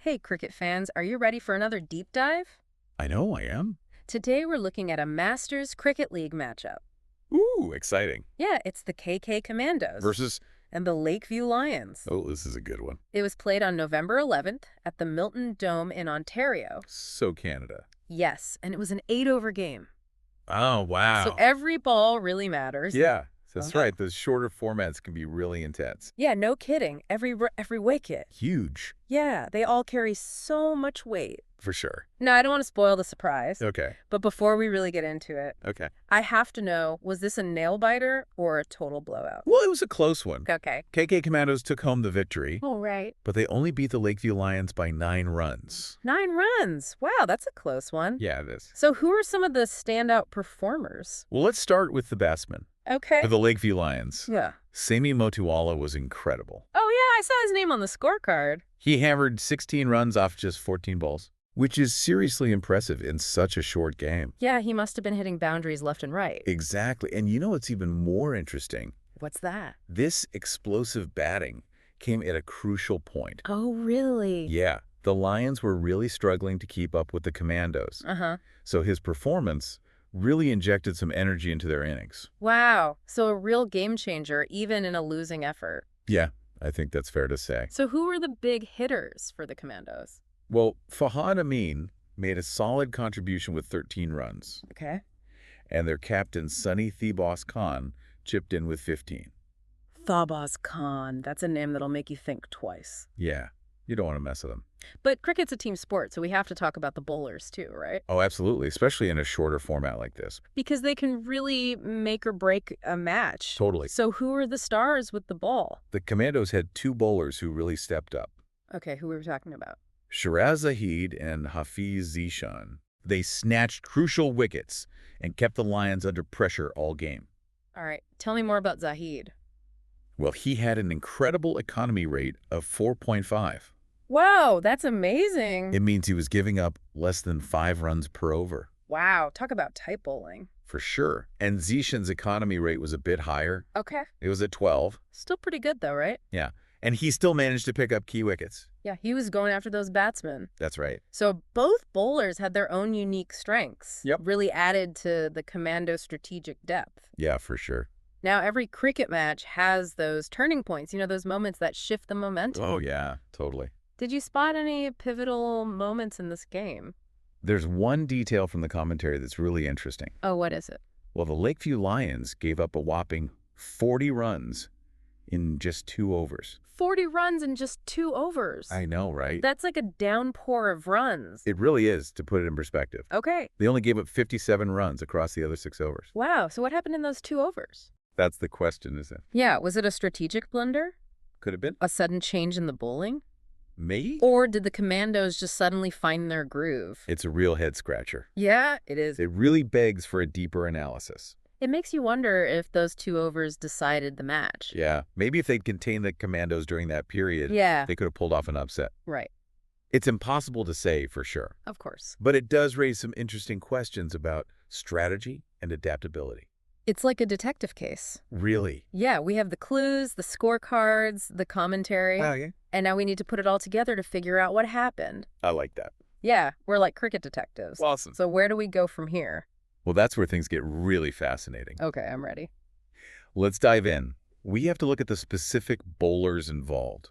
Hey, cricket fans, are you ready for another deep dive? I know I am. Today we're looking at a Masters Cricket League matchup. Ooh, exciting. Yeah, it's the KK Commandos Versus, and the Lakeview Lions. oh, this is a good one. It was played on November 11th at the Milton Dome in Ontario. So Canada. Yes, and it was an 8-over game. Oh, wow. So every ball really matters. Yeah, that's Uh-huh. right. Those shorter formats can be really intense. Yeah, no kidding. Every wicket. Huge, Yeah, they all carry so much weight. for sure. No, I don't want to spoil the surprise. Okay, But before we really get into it, okay. I have to know, was this a nail-biter or a total blowout? Well, it was a close one. Okay. KK Commandos took home the victory, All right. but they only beat the Lakeview Lions by 9 runs. 9 runs. Wow, that's a close one. Yeah, it is. So who are some of the standout performers? Well, let's start with the batsman Okay. for the Lakeview Lions. Yeah. Sami Motuala was incredible. Oh, yeah, I saw his name on the scorecard. He hammered 16 runs off just 14 balls, which is seriously impressive in such a short game. Yeah, he must have been hitting boundaries left and right. Exactly. And you know what's even more interesting? What's that? This explosive batting came at a crucial point. Oh, really? Yeah, the Lions were really struggling to keep up with the Commandos. Uh-huh. So his performance really injected some energy into their innings. Wow. So a real game changer, even in a losing effort. Yeah, I think that's fair to say. So who were the big hitters for the Commandos? Well, Fahad Amin made a solid contribution with 13 runs, Okay. and their captain Sonny Thebos Khan chipped in with 15. Thawbaz Khan. That's a name that'll make you think twice. Yeah, you don't want to mess with them. But cricket's a team sport, so we have to talk about the bowlers too, right? Oh, absolutely, especially in a shorter format like this. Because they can really make or break a match. Totally. So who are the stars with the ball? The Commandos had 2 bowlers who really stepped up, Okay, who are we talking about? Shiraz Zahid and Hafiz Zishan. They snatched crucial wickets and kept the Lions under pressure all game. All right, tell me more about Zahid. Well, he had an incredible economy rate of 4.5. Wow, that's amazing. It means he was giving up less than 5 runs per over. Wow, talk about tight bowling. For sure. And Zishan's economy rate was a bit higher. Okay, It was at 12. still pretty good though, right? Yeah. And he still managed to pick up key wickets. Yeah, he was going after those batsmen. That's right. So both bowlers had their own unique strengths. Yep. Really added to the commando strategic depth. Yeah, for sure. Now, every cricket match has those turning points, those moments that shift the momentum. Oh, yeah, totally. Did you spot any pivotal moments in this game? There's one detail from the commentary that's really interesting. Oh, what is it? Well, the Lakeview Lions gave up a whopping 40 runs in just 2 overs. 40 runs in just 2 overs. I know, right? That's like a downpour of runs. It really is, to put it in perspective. Okay. They only gave up 57 runs across the other 6 overs. Wow. So what happened in those 2 overs? That's the question, isn't it? Yeah. Was it a strategic blunder? Could have been. A sudden change in the bowling? Maybe? Or did the Commandos just suddenly find their groove? It's a real head-scratcher. Yeah, it is. It really begs for a deeper analysis. It makes you wonder if those 2 overs decided the match. Yeah, maybe if they'd contained the Commandos during that period, Yeah. they could have pulled off an upset. Right. It's impossible to say for sure, Of course. but it does raise some interesting questions about strategy and adaptability. It's like a detective case. Really? Yeah, we have the clues, the scorecards, the commentary, yeah. and now we need to put it all together to figure out what happened. I like that. Yeah, we're like cricket detectives. Awesome. So where do we go from here? Well, that's where things get really fascinating. Okay, I'm ready. Let's dive in. We have to look at the specific bowlers involved.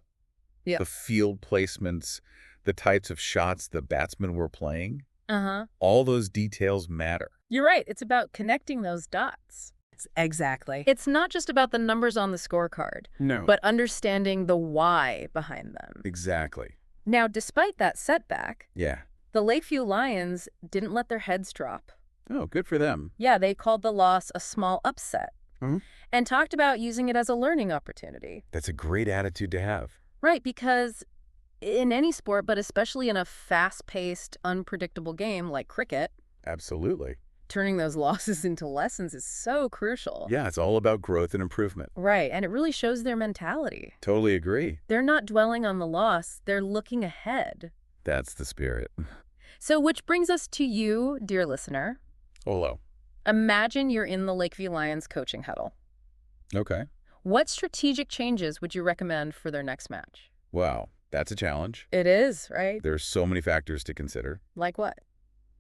Yeah. The field placements, the types of shots the batsmen were playing. Uh-huh. All those details matter. You're right. It's about connecting those dots. Exactly. It's not just about the numbers on the scorecard, No. but understanding the why behind them. Exactly. Now, despite that setback, Yeah. the Lakeview Lions didn't let their heads drop. Oh, good for them. Yeah, they called the loss a small upset Mhm. and talked about using it as a learning opportunity. That's a great attitude to have. Right, because in any sport, but especially in a fast-paced, unpredictable game like cricket, Absolutely. turning those losses into lessons is so crucial. Yeah, it's all about growth and improvement. Right, and it really shows their mentality. Totally agree. They're not dwelling on the loss, they're looking ahead. That's the spirit. So which brings us to you, dear listener. Hello. Imagine you're in the Lakeview Lions coaching huddle. Okay. What strategic changes would you recommend for their next match? Wow. That's a challenge. It is, right? There's so many factors to consider. Like what?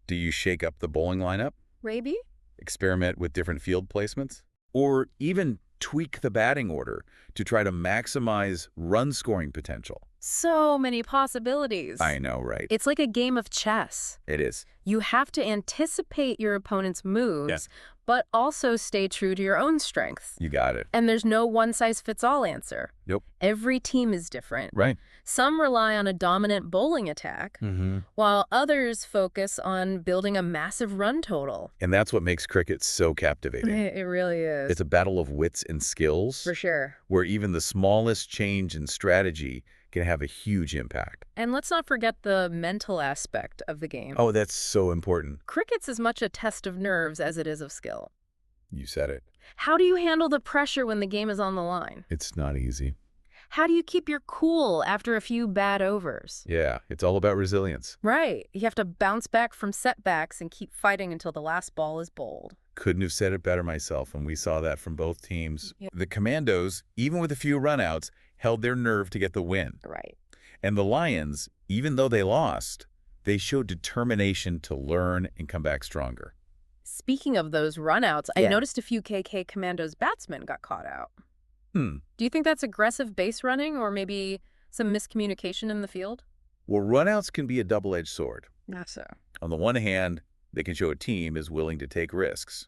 Do you shake up the bowling lineup? Maybe? Experiment with different field placements? Or even tweak the batting order to try to maximize run scoring potential? So many possibilities. I know, right? It's like a game of chess. It is. You have to anticipate your opponent's moves, but also stay true to your own strengths. You got it. And there's no one-size-fits-all answer. Yep. Every team is different. Right. Some rely on a dominant bowling attack, while others focus on building a massive run total. And that's what makes cricket so captivating. It really is. It's a battle of wits and skills, For sure. where even the smallest change in strategy can have a huge impact. And let's not forget the mental aspect of the game. Oh, that's so important. Cricket's as much a test of nerves as it is of skill. You said it. How do you handle the pressure when the game is on the line? It's not easy. How do you keep your cool after a few bad overs? Yeah, it's all about resilience. Right. You have to bounce back from setbacks and keep fighting until the last ball is bowled. Couldn't have said it better myself, and we saw that from both teams. Yeah. The Commandos, even with a few runouts, held their nerve to get the win. Right. And the Lions, even though they lost, they showed determination to learn and come back stronger. Speaking of those runouts, I Yeah. noticed a few KK Commandos batsmen got caught out. Hmm. Do you think that's aggressive base running or maybe some miscommunication in the field? Well, runouts can be a double-edged sword. Not so. On the one hand, they can show a team is willing to take risks.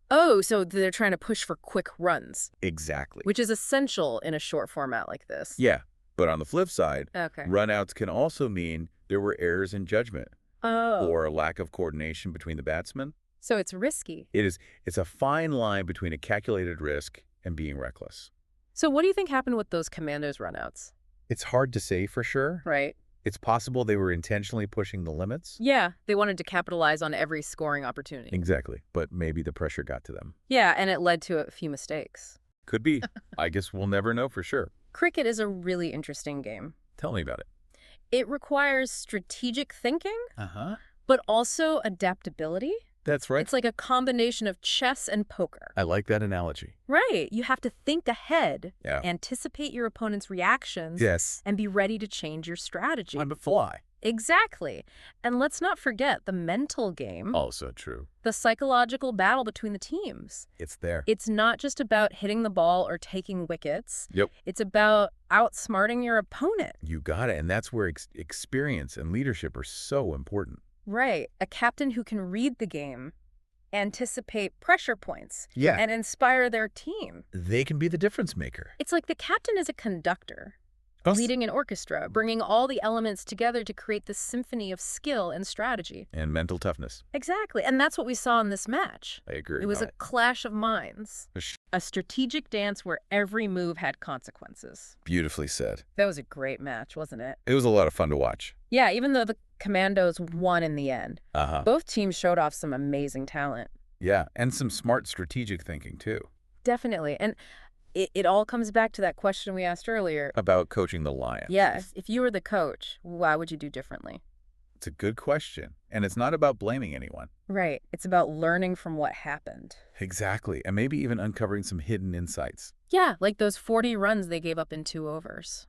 Oh, so they're trying to push for quick runs, Exactly. which is essential in a short format like this. Yeah, but on the flip side, Okay. runouts can also mean there were errors in judgment Oh. or a lack of coordination between the batsmen. So it's risky. It's a fine line between a calculated risk and being reckless. So what do you think happened with those Commandos runouts? It's hard to say for sure. Right. It's possible they were intentionally pushing the limits. Yeah, they wanted to capitalize on every scoring opportunity. Exactly, but maybe the pressure got to them. Yeah, and it led to a few mistakes. Could be. I guess we'll never know for sure. Cricket is a really interesting game. Tell me about it. It requires strategic thinking, Uh-huh. but also adaptability. That's right. It's like a combination of chess and poker. I like that analogy. Right. You have to think ahead, Yeah. anticipate your opponent's reactions, Yes. and be ready to change your strategy. I'm a fly. Exactly. And let's not forget the mental game, Also true. the psychological battle between the teams. It's there. It's not just about hitting the ball or taking wickets. Yep. It's about outsmarting your opponent. You got it. And that's where experience and leadership are so important. Right. A captain who can read the game, anticipate pressure points, Yeah. and inspire their team. They can be the difference maker. It's like the captain is a conductor, leading an orchestra, bringing all the elements together to create this symphony of skill and strategy. And mental toughness. Exactly. And that's what we saw in this match. I agree. It was a clash of minds. A strategic dance where every move had consequences. Beautifully said. That was a great match, wasn't it? It was a lot of fun to watch. Yeah, even though the Commandos won in the end, Uh-huh. both teams showed off some amazing talent. Yeah, and some smart strategic thinking, too. Definitely. And it all comes back to that question we asked earlier. About coaching the Lions. Yes, if you were the coach, why would you do differently? It's a good question. And it's not about blaming anyone. Right. It's about learning from what happened. Exactly. And maybe even uncovering some hidden insights. Yeah, like those 40 runs they gave up in 2 overs.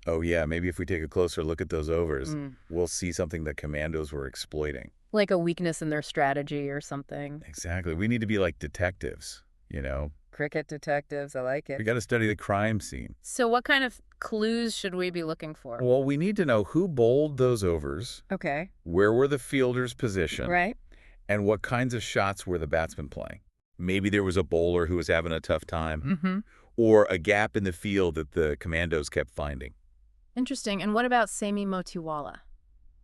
Oh, yeah, maybe if we take a closer look at those overs, Mm. we'll see something that Commandos were exploiting. Like a weakness in their strategy or something. Exactly. We need to be like detectives, you know? Cricket detectives, I like We it. got to study the crime scene. So what kind of clues should we be looking for? Well, we need to know who bowled those overs, Okay. where were the fielders positioned, Right. and what kinds of shots were the batsmen playing. Maybe there was a bowler who was having a tough time, Mm-hmm. or a gap in the field that the Commandos kept finding. Interesting. And what about Sami Motiwala?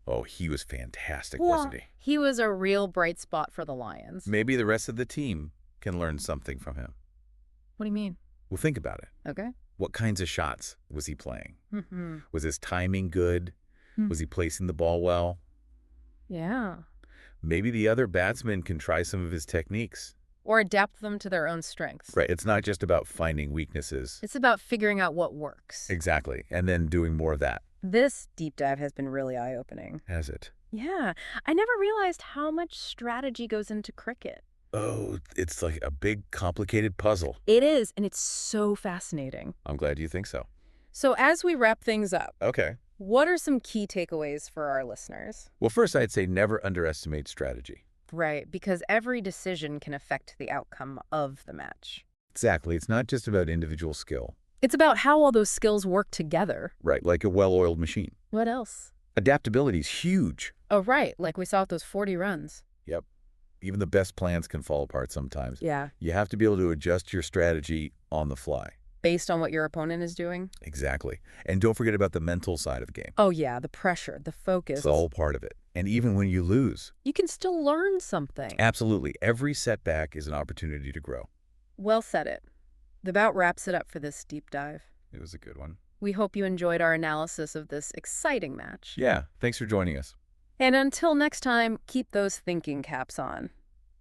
Oh, he was fantastic, wasn't he? He was a real bright spot for the Lions. Maybe the rest of the team can learn something from him. What do you mean? Well, think about it. Okay. What kinds of shots was he playing? Mm-hmm. Was his timing good? Hmm. Was he placing the ball well? Yeah. Maybe the other batsmen can try some of his techniques. Or adapt them to their own strengths. Right. It's not just about finding weaknesses. It's about figuring out what works. Exactly. And then doing more of that. This deep dive has been really eye-opening. Has it? Yeah. I never realized how much strategy goes into cricket. Oh, it's like a big, complicated puzzle. It is, and it's so fascinating. I'm glad you think so. So as we wrap things up, Okay. What are some key takeaways for our listeners? Well, first, I'd say never underestimate strategy. Right, because every decision can affect the outcome of the match. Exactly. It's not just about individual skill. It's about how all those skills work together. Right, like a well-oiled machine. What else? Adaptability is huge. Oh, right, like we saw with those 40 runs. Yep. Even the best plans can fall apart sometimes. Yeah. You have to be able to adjust your strategy on the fly. Based on what your opponent is doing? Exactly. And don't forget about the mental side of the game. Oh, yeah, the pressure, the focus. It's all part of it. And even when you lose. You can still learn something. Absolutely. Every setback is an opportunity to grow. Well said it. That about wraps it up for this deep dive. It was a good one. We hope you enjoyed our analysis of this exciting match. Yeah, thanks for joining us. And until next time, keep those thinking caps on.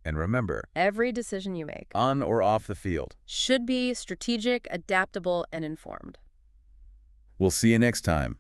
And remember, Every decision you make on or off the field, should be strategic, adaptable, and informed. we'll see you next time.